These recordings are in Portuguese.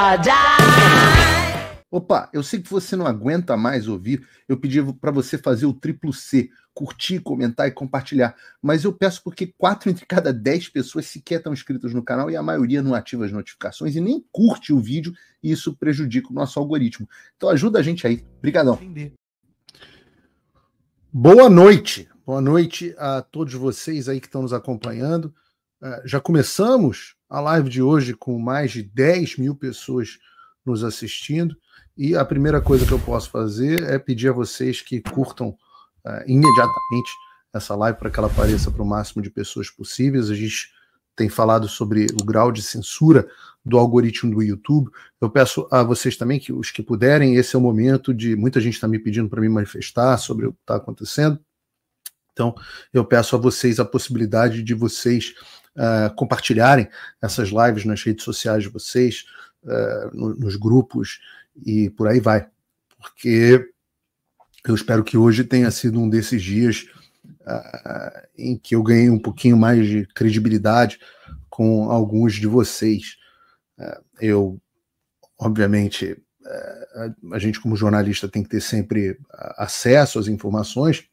or die. Opa, eu sei que você não aguenta mais ouvir, eu pedi para você fazer o triplo C, curtir, comentar e compartilhar, mas eu peço porque 4 entre cada 10 pessoas sequer estão inscritas no canal e a maioria não ativa as notificações e nem curte o vídeo e isso prejudica o nosso algoritmo. Então ajuda a gente aí. Obrigadão. Boa noite a todos vocês aí que estão nos acompanhando. Já começamos a live de hoje com mais de 10 mil pessoas nos assistindo. E a primeira coisa que eu posso fazer é pedir a vocês que curtam imediatamente essa live para que ela apareça para o máximo de pessoas possíveis. A gente tem falado sobre o grau de censura do algoritmo do YouTube. Eu peço a vocês também, que os que puderem, esse é o momento de... Muita gente está me pedindo para me manifestar sobre o que está acontecendo. Então, eu peço a vocês a possibilidade de vocês compartilharem essas lives nas redes sociais de vocês, nos grupos, e por aí vai, porque eu espero que hoje tenha sido um desses dias em que eu ganhei um pouquinho mais de credibilidade com alguns de vocês. Eu, obviamente, a gente como jornalista tem que ter sempre acesso às informações,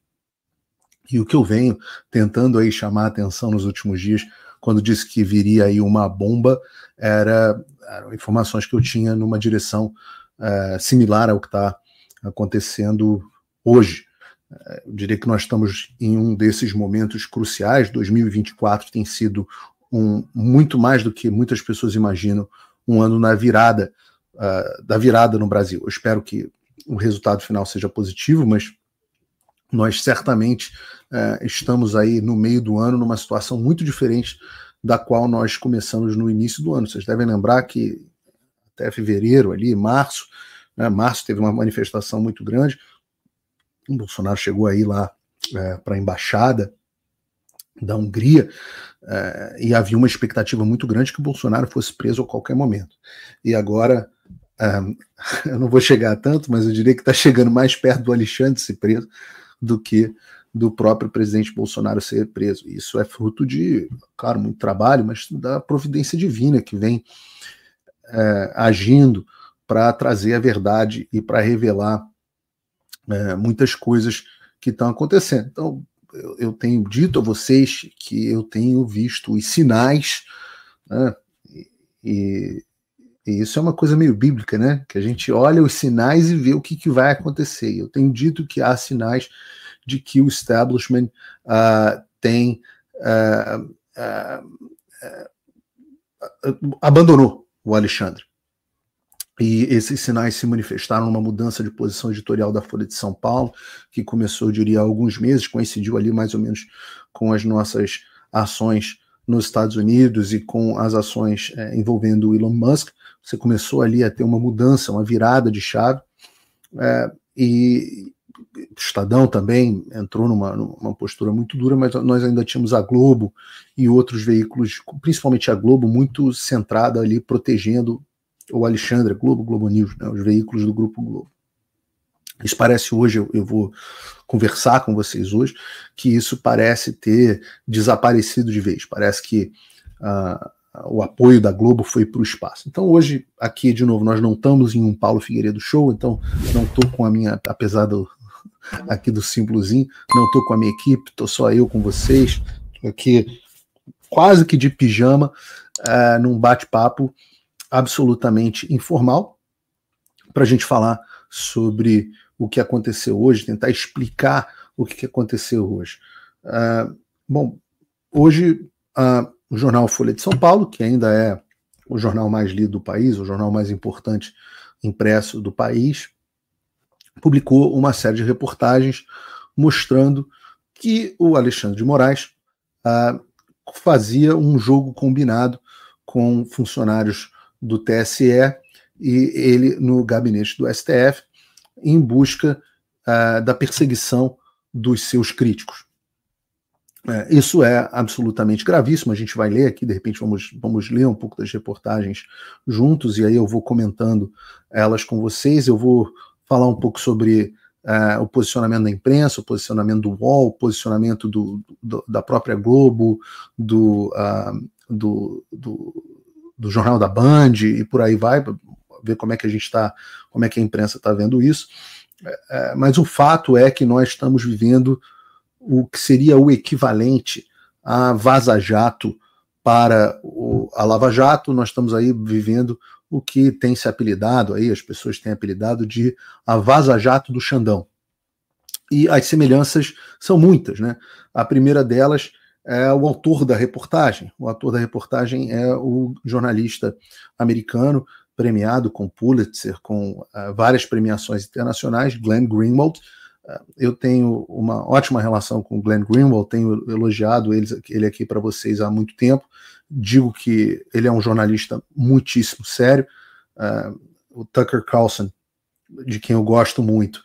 e o que eu venho tentando aí chamar a atenção nos últimos dias, quando disse que viria aí uma bomba, eram informações que eu tinha numa direção similar ao que está acontecendo hoje. Eu diria que nós estamos em um desses momentos cruciais. 2024 tem sido muito mais do que muitas pessoas imaginam, um ano da virada no Brasil. Eu espero que o resultado final seja positivo, mas nós certamente estamos aí no meio do ano numa situação muito diferente da qual nós começamos no início do ano. Vocês devem lembrar que até fevereiro, ali, março, né, março teve uma manifestação muito grande, o Bolsonaro chegou aí lá para a embaixada da Hungria, e havia uma expectativa muito grande que o Bolsonaro fosse preso a qualquer momento. E agora, eu não vou chegar a tanto, mas eu diria que está chegando mais perto do Alexandre ser preso do que do próprio presidente Bolsonaro ser preso. Isso é fruto de, claro, muito trabalho, mas da providência divina que vem agindo para trazer a verdade e para revelar muitas coisas que estão acontecendo. Então, eu tenho dito a vocês que eu tenho visto os sinais, né, e isso é uma coisa meio bíblica, né? Que a gente olha os sinais e vê o que vai acontecer. Eu tenho dito que há sinais de que o establishment abandonou o Alexandre. E esses sinais se manifestaram numa mudança de posição editorial da Folha de São Paulo, que começou, eu diria, há alguns meses, coincidiu ali mais ou menos com as nossas ações nos Estados Unidos e com as ações envolvendo o Elon Musk. Você começou ali a ter uma mudança, uma virada de chave, e o Estadão também entrou numa postura muito dura, mas nós ainda tínhamos a Globo e outros veículos, principalmente a Globo, muito centrada ali, protegendo o Alexandre, Globo News, né, os veículos do Grupo Globo. Isso parece hoje, eu vou conversar com vocês hoje, que isso parece ter desaparecido de vez, parece que o apoio da Globo foi para o espaço. Então hoje, aqui de novo, nós não estamos em um Paulo Figueiredo Show, então não estou com a minha, apesar aqui do simplesinho, não estou com a minha equipe, estou só eu com vocês, aqui quase que de pijama, num bate-papo absolutamente informal, para a gente falar sobre o que aconteceu hoje, tentar explicar o que aconteceu hoje. Bom, hoje o jornal Folha de São Paulo, que ainda é o jornal mais lido do país, o jornal mais importante impresso do país, publicou uma série de reportagens mostrando que o Alexandre de Moraes fazia um jogo combinado com funcionários do TSE e ele no gabinete do STF em busca da perseguição dos seus críticos. Isso é absolutamente gravíssimo, a gente vai ler aqui, de repente vamos ler um pouco das reportagens juntos, e aí eu vou comentando elas com vocês, eu vou falar um pouco sobre o posicionamento da imprensa, o posicionamento do UOL, o posicionamento da própria Globo, do Jornal da Band e por aí vai, ver como é que a gente está, como é que a imprensa está vendo isso. Mas o fato é que nós estamos vivendo o que seria o equivalente a vaza-jato para a Lava Jato. Nós estamos aí vivendo o que tem se apelidado, aí as pessoas têm apelidado de a vaza-jato do Xandão. E as semelhanças são muitas, né? A primeira delas é o autor da reportagem. O autor da reportagem é o jornalista americano, premiado com Pulitzer, com várias premiações internacionais, Glenn Greenwald. Eu tenho uma ótima relação com o Glenn Greenwald, tenho elogiado ele aqui para vocês há muito tempo. Digo que ele é um jornalista muitíssimo sério. O Tucker Carlson, de quem eu gosto muito,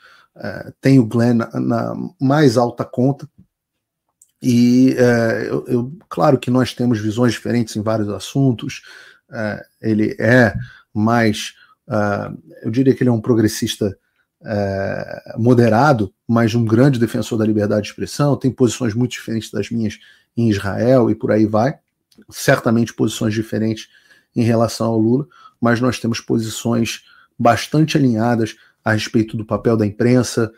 tem o Glenn na mais alta conta. E claro que nós temos visões diferentes em vários assuntos. Ele é mais, eu diria que ele é um progressista moderado, mas um grande defensor da liberdade de expressão, tem posições muito diferentes das minhas em Israel e por aí vai, certamente posições diferentes em relação ao Lula, mas nós temos posições bastante alinhadas a respeito do papel da imprensa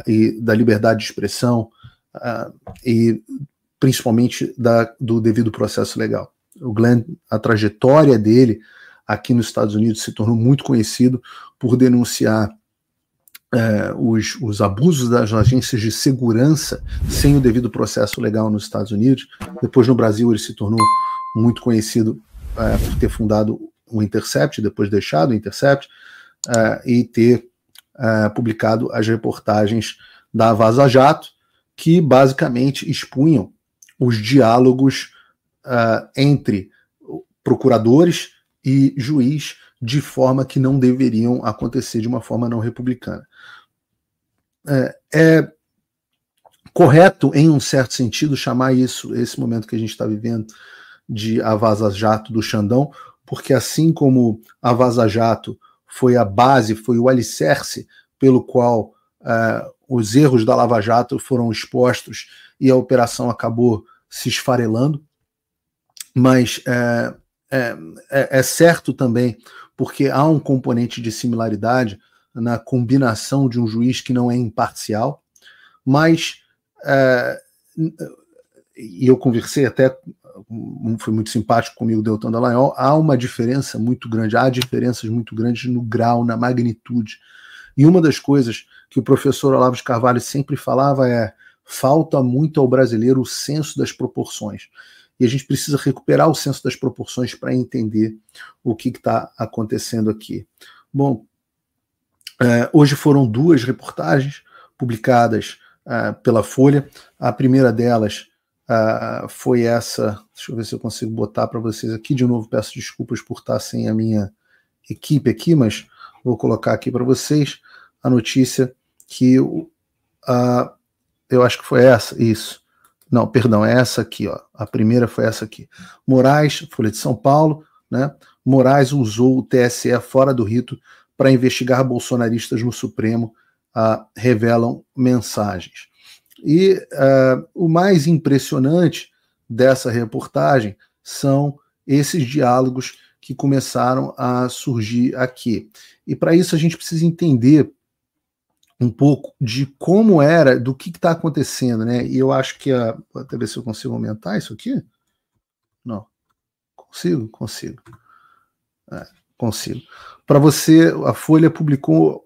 e da liberdade de expressão, e principalmente do devido processo legal. O Glenn, a trajetória dele aqui nos Estados Unidos se tornou muito conhecido por denunciar os abusos das agências de segurança sem o devido processo legal nos Estados Unidos. Depois, no Brasil, ele se tornou muito conhecido por ter fundado o Intercept, depois deixado o Intercept, e ter publicado as reportagens da Vaza Jato, que basicamente expunham os diálogos entre procuradores e juiz de forma que não deveriam acontecer de uma forma não republicana. É correto, em um certo sentido, chamar esse momento que a gente está vivendo, de a Vaza Jato do Xandão, porque assim como a Vaza Jato foi a base, foi o alicerce pelo qual os erros da Lava Jato foram expostos e a operação acabou se esfarelando, mas é certo também, porque há um componente de similaridade na combinação de um juiz que não é imparcial, mas e eu conversei até, foi muito simpático comigo, Deltan Dallagnol, há uma diferença muito grande, há diferenças muito grandes no grau, na magnitude. E uma das coisas que o professor Olavo de Carvalho sempre falava falta muito ao brasileiro o senso das proporções. E a gente precisa recuperar o senso das proporções para entender o que está acontecendo aqui. Bom, hoje foram 2 reportagens publicadas pela Folha. A primeira delas foi essa, deixa eu ver se eu consigo botar para vocês aqui. De novo, peço desculpas por estar sem a minha equipe aqui, mas vou colocar aqui para vocês a notícia que eu acho que foi essa, isso. Não, perdão, é essa aqui, ó. A primeira foi essa aqui. Moraes, Folha de São Paulo, né? Moraes usou o TSE fora do rito para investigar bolsonaristas no Supremo, revelam mensagens. E o mais impressionante dessa reportagem são esses diálogos que começaram a surgir aqui. E para isso a gente precisa entender um pouco de como era, do que está acontecendo, né? E eu acho que vou até ver se eu consigo aumentar isso aqui. Não. Consigo? Consigo. Consigo. Para você, a Folha publicou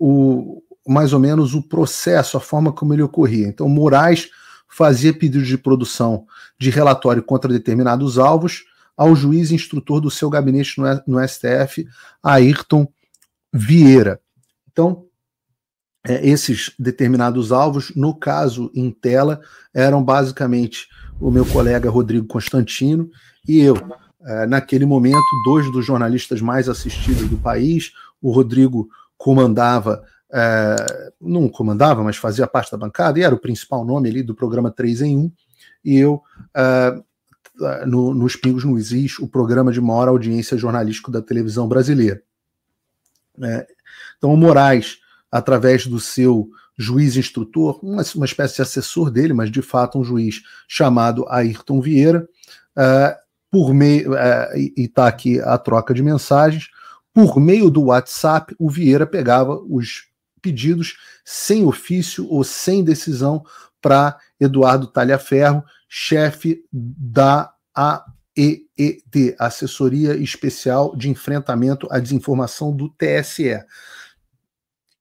mais ou menos o processo, a forma como ele ocorria. Então, Moraes fazia pedido de produção de relatório contra determinados alvos ao juiz instrutor do seu gabinete no STF, Ayrton Vieira. Então, esses determinados alvos, no caso em tela, eram basicamente o meu colega Rodrigo Constantino e eu. Naquele momento, 2 dos jornalistas mais assistidos do país. O Rodrigo comandava, não comandava, mas fazia parte da bancada, e era o principal nome ali do programa 3 em 1, e eu, nos Pingos no Is, o programa de maior audiência jornalístico da televisão brasileira. Então, o Moraes, através do seu juiz instrutor, uma espécie de assessor dele, mas de fato um juiz chamado Ayrton Vieira, e está aqui a troca de mensagens, por meio do WhatsApp, o Vieira pegava os pedidos sem ofício ou sem decisão para Eduardo Talhaferro, chefe da AEED, Assessoria Especial de Enfrentamento à Desinformação do TSE.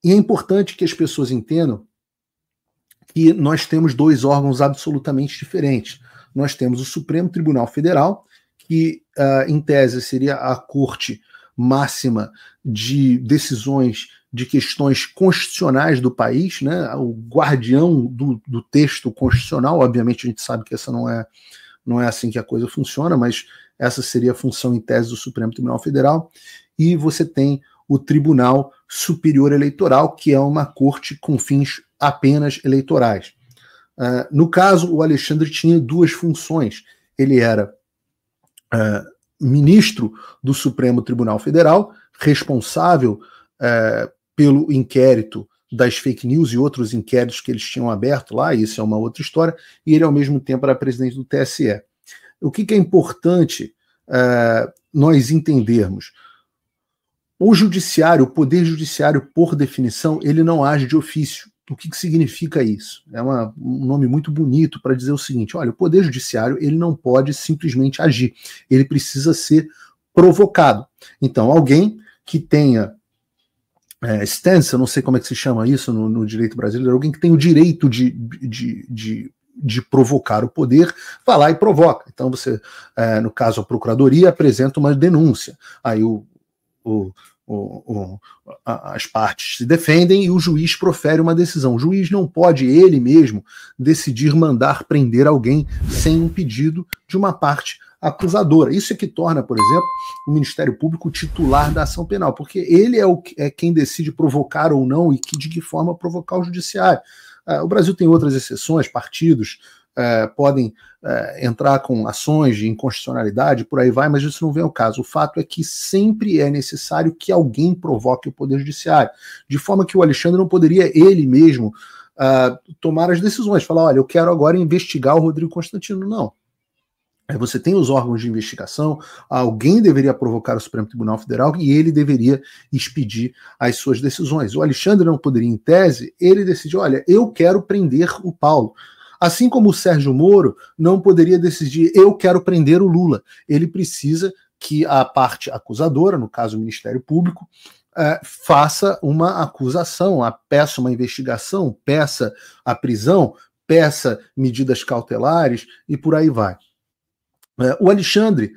E é importante que as pessoas entendam que nós temos dois órgãos absolutamente diferentes. Nós temos o Supremo Tribunal Federal, que, em tese, seria a corte máxima de decisões de questões constitucionais do país, né? O guardião do texto constitucional. Obviamente a gente sabe que essa não é assim que a coisa funciona, mas essa seria a função em tese do Supremo Tribunal Federal. E você tem o Tribunal Superior Eleitoral, que é uma corte com fins apenas eleitorais. No caso, o Alexandre tinha duas funções. Ele era ministro do Supremo Tribunal Federal, responsável pelo inquérito das fake news e outros inquéritos que eles tinham aberto lá, e isso é uma outra história, e ele, ao mesmo tempo, era presidente do TSE. O que é importante nós entendermos? O judiciário, o poder judiciário, por definição, ele não age de ofício. O que significa isso? É um nome muito bonito para dizer o seguinte: olha, o poder judiciário ele não pode simplesmente agir, ele precisa ser provocado. Então, alguém que tenha stance, eu não sei como é que se chama isso no direito brasileiro, alguém que tem o direito de provocar o poder, vai lá e provoca. Então você, no caso a procuradoria, apresenta uma denúncia, aí as partes se defendem e o juiz profere uma decisão. O juiz não pode ele mesmo decidir mandar prender alguém sem um pedido de uma parte acusadora. Isso é que torna, por exemplo, o Ministério Público titular da ação penal, porque ele é quem decide provocar ou não e de que forma provocar o judiciário. O Brasil tem outras exceções, partidos podem entrar com ações de inconstitucionalidade, por aí vai, mas isso não vem ao caso. O fato é que sempre é necessário que alguém provoque o Poder Judiciário, de forma que o Alexandre não poderia ele mesmo tomar as decisões, falar, olha, eu quero agora investigar o Rodrigo Constantino. Não. Você tem os órgãos de investigação, alguém deveria provocar o Supremo Tribunal Federal e ele deveria expedir as suas decisões. O Alexandre não poderia, em tese, ele decidir, olha, eu quero prender o Paulo. Assim como o Sérgio Moro não poderia decidir, eu quero prender o Lula. Ele precisa que a parte acusadora, no caso o Ministério Público, faça uma acusação, peça uma investigação, peça a prisão, peça medidas cautelares e por aí vai. O Alexandre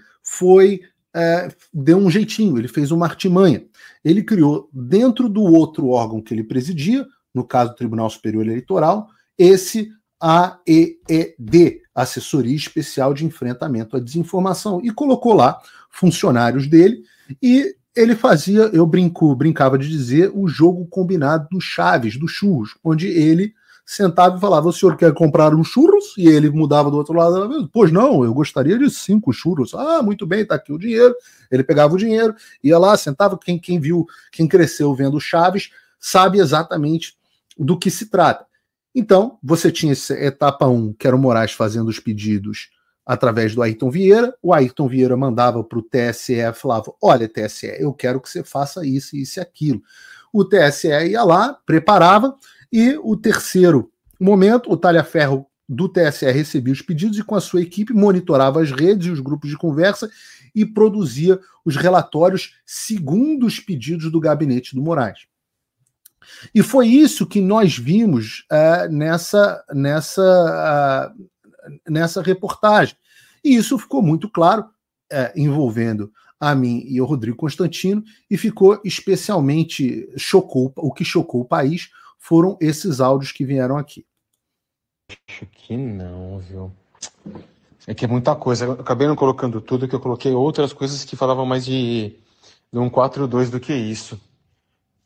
deu um jeitinho, ele fez uma artimanha. Ele criou, dentro do outro órgão que ele presidia, no caso do Tribunal Superior Eleitoral, esse AEED, Assessoria Especial de Enfrentamento à Desinformação, e colocou lá funcionários dele, e ele fazia, eu brincava de dizer, o jogo combinado do Chaves, do churros, onde ele sentava e falava, o senhor quer comprar um churros? E ele mudava do outro lado da mesa, pois não, eu gostaria de 5 churros. Ah, muito bem, tá aqui o dinheiro. Ele pegava o dinheiro, ia lá, sentava, quem cresceu vendo Chaves, sabe exatamente do que se trata. Então, você tinha essa etapa 1, que era o Moraes fazendo os pedidos através do Ayrton Vieira. O Ayrton Vieira mandava para o TSE e falava, olha, TSE, eu quero que você faça isso, isso e aquilo. O TSE ia lá, preparava, e o terceiro momento, o Talhaferro do TSE recebia os pedidos e com a sua equipe monitorava as redes e os grupos de conversa e produzia os relatórios segundo os pedidos do gabinete do Moraes. E foi isso que nós vimos nessa reportagem. E isso ficou muito claro, envolvendo a mim e o Rodrigo Constantino, e ficou especialmente o que chocou o país foram esses áudios que vieram aqui. Acho que não, viu? É que é muita coisa. Eu acabei não colocando tudo, que eu coloquei outras coisas que falavam mais de 142 do que isso.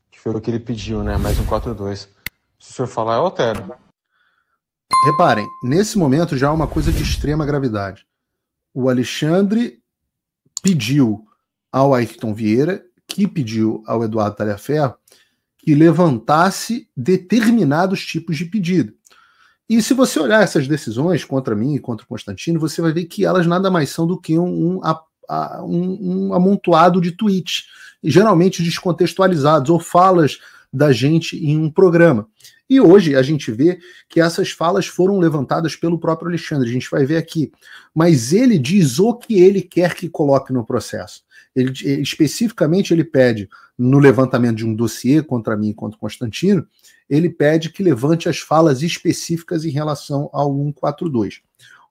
Que foi o que ele pediu, né? Mais 142. Se o senhor falar, eu altero. Reparem, nesse momento já há uma coisa de extrema gravidade. O Alexandre pediu ao Ayrton Vieira, que pediu ao Eduardo Talhaferro, que levantasse determinados tipos de pedido. E se você olhar essas decisões contra mim e contra o Constantino, você vai ver que elas nada mais são do que um um amontoado de tweets, geralmente descontextualizados, ou falas da gente em um programa. E hoje a gente vê que essas falas foram levantadas pelo próprio Alexandre, a gente vai ver aqui. Mas ele diz o que ele quer que coloque no processo. Especificamente, ele pede, no levantamento de um dossiê contra mim e contra o Constantino, ele pede que levante as falas específicas em relação ao 142.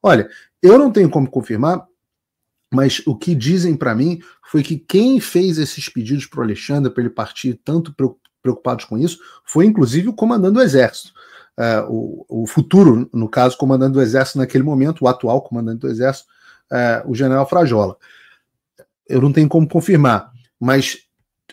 Olha, eu não tenho como confirmar, mas o que dizem para mim foi que quem fez esses pedidos para o Alexandre, para ele partir tanto preocupados com isso, foi inclusive o comandante do Exército. O futuro, no caso, comandante do Exército naquele momento, o atual comandante do Exército, o general Frajola. Eu não tenho como confirmar, mas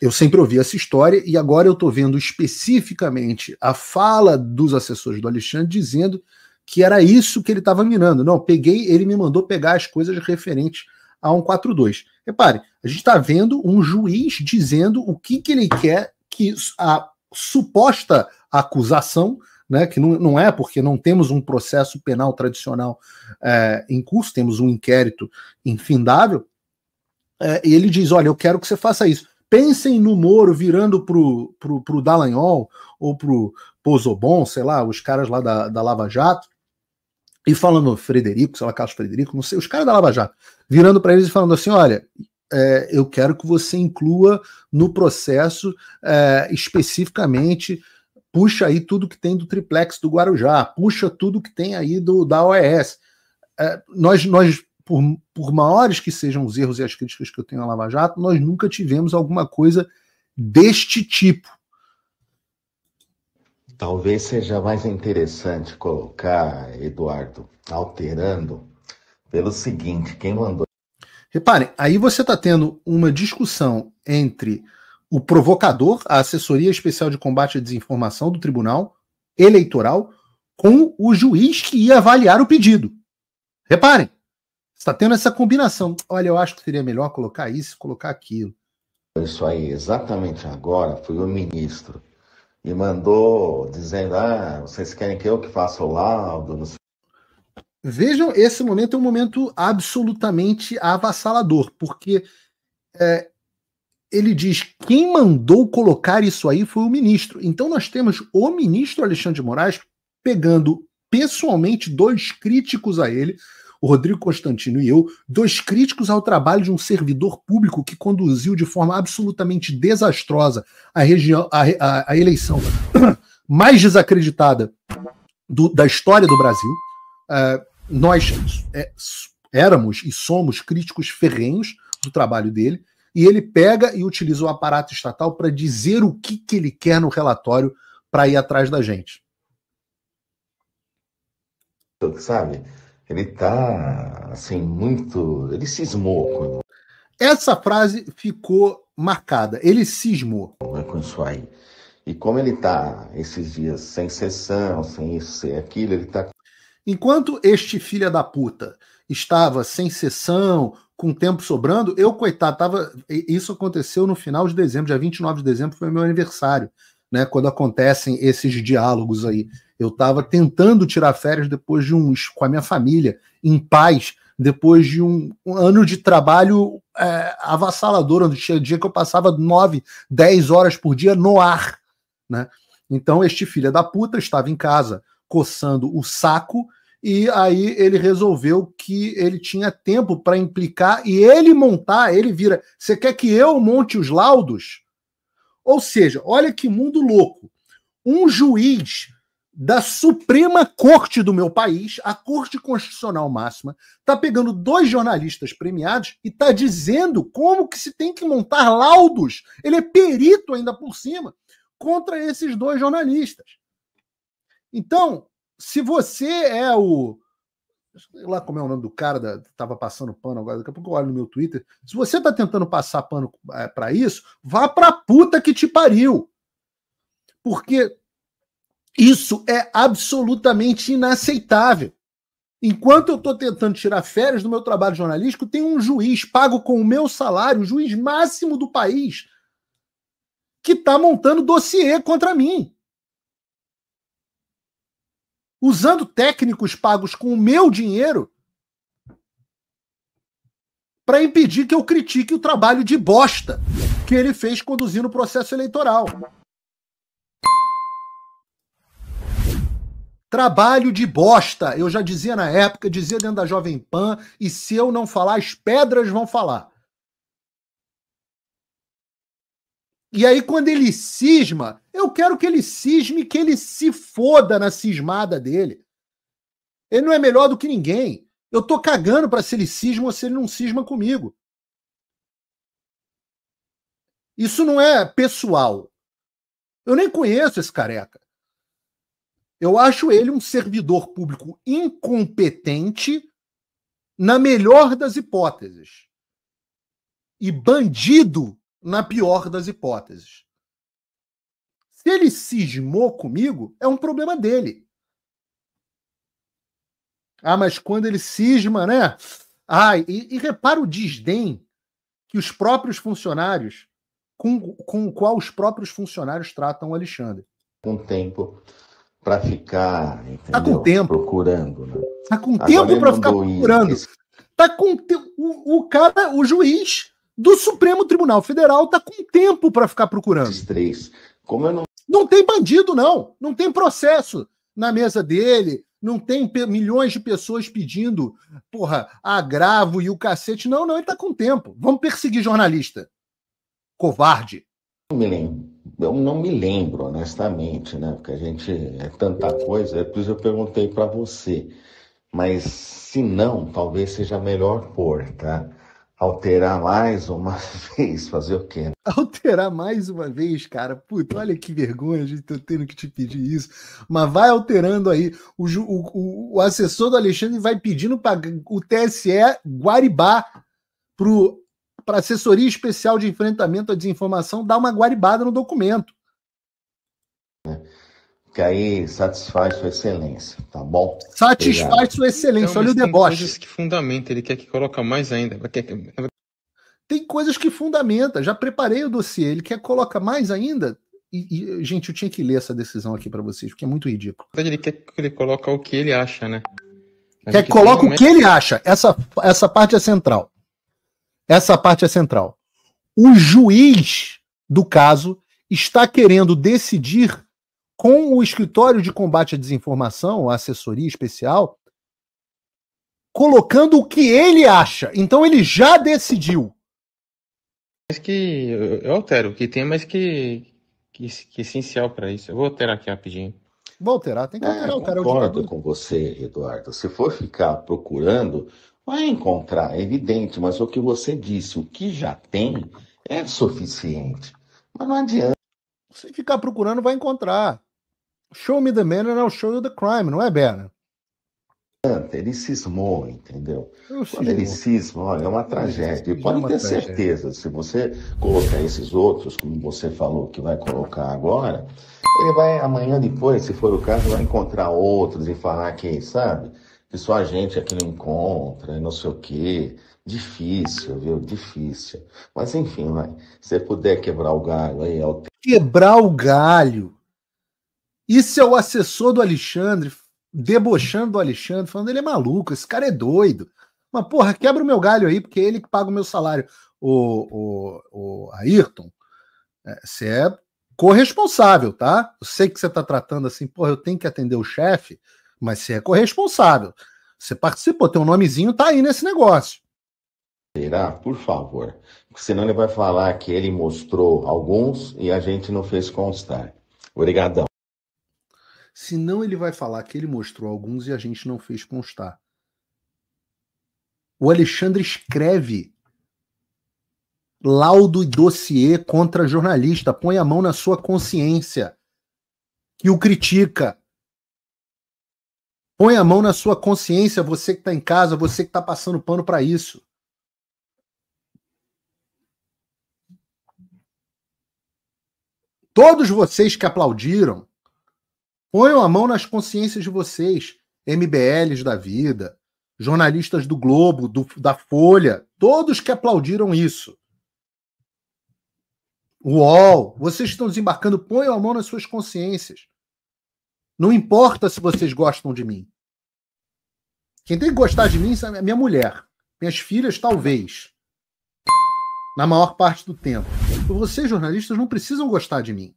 eu sempre ouvi essa história e agora eu estou vendo especificamente a fala dos assessores do Alexandre dizendo que era isso que ele estava minando. Não, ele me mandou pegar as coisas referentes a 142. Repare, a gente está vendo um juiz dizendo o que ele quer que a suposta acusação, né, que não é porque não temos um processo penal tradicional em curso, temos um inquérito infindável, e ele diz, olha, eu quero que você faça isso. Pensem no Moro virando pro Dallagnol ou pro Pozobon, sei lá, os caras lá da Lava Jato, e falando Frederico, sei lá, Carlos Frederico, não sei, os caras da Lava Jato, virando para eles e falando assim, olha, eu quero que você inclua no processo especificamente, puxa aí tudo que tem do triplex do Guarujá, puxa tudo que tem aí da OAS. Nós por maiores que sejam os erros e as críticas que eu tenho à Lava Jato, nós nunca tivemos alguma coisa deste tipo. Talvez seja mais interessante colocar, Eduardo, alterando, pelo seguinte, quem mandou... Reparem, aí você está tendo uma discussão entre o provocador, a Assessoria Especial de Combate à Desinformação do Tribunal Eleitoral, com o juiz que ia avaliar o pedido. Reparem, está tendo essa combinação. Olha, eu acho que seria melhor colocar isso, colocar aquilo. Isso aí, exatamente agora, foi o ministro. E mandou dizendo, vocês querem que eu que faça o laudo? Não sei. Vejam, esse momento é um momento absolutamente avassalador, porque ele diz quem mandou colocar isso aí foi o ministro. Então nós temos o ministro Alexandre de Moraes pegando pessoalmente 2 críticos a ele, o Rodrigo Constantino e eu, 2 críticos ao trabalho de um servidor público que conduziu de forma absolutamente desastrosa a eleição mais desacreditada da história do Brasil. Nós éramos e somos críticos ferrenhos do trabalho dele, e ele pega e utiliza o aparato estatal para dizer o que ele quer no relatório para ir atrás da gente. Sabe? Ele tá, assim, muito... Ele cismou Essa frase ficou marcada. Ele cismou. com isso aí. E como ele tá, esses dias, sem sessão, sem isso, sem aquilo, ele tá... Enquanto este filho da puta estava sem sessão, com tempo sobrando, eu, coitado, isso aconteceu no final de dezembro, dia 29 de dezembro, foi meu aniversário, né, quando acontecem esses diálogos aí. Eu estava tentando tirar férias depois com a minha família, em paz, depois de um ano de trabalho avassalador, onde tinha dia que eu passava 9, 10 horas por dia no ar, né? Então este filho da puta estava em casa coçando o saco, e aí ele resolveu que ele tinha tempo para implicar e ele vira, você quer que eu monte os laudos? Ou seja, olha que mundo louco. Um juiz da Suprema Corte do meu país, a Corte Constitucional Máxima, está pegando 2 jornalistas premiados e está dizendo como que se tem que montar laudos. Ele é perito ainda por cima contra esses 2 jornalistas. Então, se você é sei lá como é o nome do cara, estava passando pano agora, daqui a pouco eu olho no meu Twitter. Se você está tentando passar pano para isso, vá pra puta que te pariu. Porque isso é absolutamente inaceitável. Enquanto eu estou tentando tirar férias do meu trabalho jornalístico, tem um juiz pago com o meu salário, o juiz máximo do país, que está montando dossiê contra mim. Usando técnicos pagos com o meu dinheiro para impedir que eu critique o trabalho de bosta que ele fez conduzindo o processo eleitoral. Trabalho de bosta. Eu já dizia na época, dizia dentro da Jovem Pan, e se eu não falar, as pedras vão falar. E aí, quando ele cisma, eu quero que ele cisme, que ele se foda na cismada dele. Ele não é melhor do que ninguém. Eu tô cagando para se ele cisma ou se ele não cisma comigo. Isso não é pessoal. Eu nem conheço esse careca. Eu acho ele um servidor público incompetente na melhor das hipóteses. E bandido na pior das hipóteses. Se ele cismou comigo, é um problema dele. Ah, mas quando ele cisma, né? Ah, e repara o desdém que os próprios funcionários, com o qual os próprios funcionários tratam o Alexandre. Com tempo para ficar, entendeu? Tá com tempo. Procurando, né? Tá com tempo para ficar procurando. Tá com o cara, o juiz do Supremo Tribunal Federal tá com tempo para ficar procurando. Esses três. Como eu não tem bandido, não. Não tem processo na mesa dele. Não tem milhões de pessoas pedindo, agravo e o cacete. Não, ele tá com tempo. Vamos perseguir jornalista. Covarde. Eu não me lembro, honestamente, né? Porque a gente é tanta coisa. Por isso eu perguntei para você. Mas se não, talvez seja melhor pôr, tá? Alterar mais uma vez, fazer o quê? Alterar mais uma vez, cara. Puta, olha que vergonha, a gente tá tendo que te pedir isso. Mas vai alterando aí. O assessor do Alexandre vai pedindo para o TSE guaribar para assessoria especial de enfrentamento à desinformação dar uma guaribada no documento. Que aí satisfaz sua excelência, tá bom? Satisfaz Obrigado. Sua excelência, então, olha o deboche. Tem coisas que fundamentam, ele quer que coloque mais ainda. Tem coisas que fundamenta, já preparei o dossiê, ele quer colocar mais ainda? Gente, eu tinha que ler essa decisão aqui para vocês, porque é muito ridículo. Ele quer que ele coloque o que ele acha, né? Quer que coloque o que ele acha, essa parte é central. Essa parte é central. O juiz do caso está querendo decidir com o Escritório de Combate à Desinformação, a assessoria especial, colocando o que ele acha. Então ele já decidiu. Mas que eu altero, que tem mais que essencial para isso. Eu vou alterar aqui rapidinho. Vou alterar, tem que alterar o cara. Concordo com você, Eduardo. Se for ficar procurando, vai encontrar, é evidente, mas o que você disse, o que já tem é suficiente. Mas não adianta. Se ficar procurando, vai encontrar. Show me the man and I'll show you the crime, não é, Berna? Ele cismou, entendeu? Quando ele cisma, olha, é uma tragédia. E pode ter certeza, se você colocar esses outros, como você falou que vai colocar agora, ele vai, amanhã depois, se for o caso, vai encontrar outros e falar que, sabe, que só a gente aqui não encontra, não sei o quê. Difícil, viu? Difícil. Mas enfim, vai. Se você puder quebrar o galho aí... Quebrar o galho? Isso é o assessor do Alexandre, debochando do Alexandre, falando ele é maluco, esse cara é doido. Mas, porra, quebra o meu galho aí, porque é ele que paga o meu salário. O Ayrton, você é corresponsável, tá? Eu sei que você tá tratando assim, porra, eu tenho que atender o chefe, mas você é corresponsável. Você participou, teu nomezinho tá aí nesse negócio. Será? Por favor. Porque senão ele vai falar que ele mostrou alguns e a gente não fez constar. Obrigadão. Senão ele vai falar que ele mostrou alguns e a gente não fez constar. O Alexandre escreve laudo e dossiê contra jornalista. Põe a mão na sua consciência que o critica. Põe a mão na sua consciência, você que está em casa, você que está passando pano para isso. Todos vocês que aplaudiram, ponham a mão nas consciências de vocês, MBLs da vida, jornalistas do Globo, da Folha, todos que aplaudiram isso. UOL, vocês estão desembarcando, ponham a mão nas suas consciências. Não importa se vocês gostam de mim. Quem tem que gostar de mim é minha mulher. Minhas filhas, talvez. Na maior parte do tempo. Vocês, jornalistas, não precisam gostar de mim.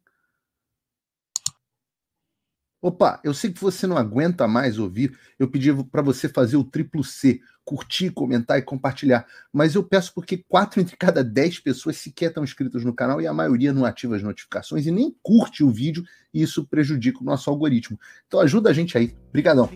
Opa, eu sei que você não aguenta mais ouvir. Eu pedi para você fazer o triplo C, curtir, comentar e compartilhar. Mas eu peço porque 4 entre cada 10 pessoas sequer estão inscritas no canal e a maioria não ativa as notificações e nem curte o vídeo, e isso prejudica o nosso algoritmo. Então ajuda a gente aí. Obrigadão.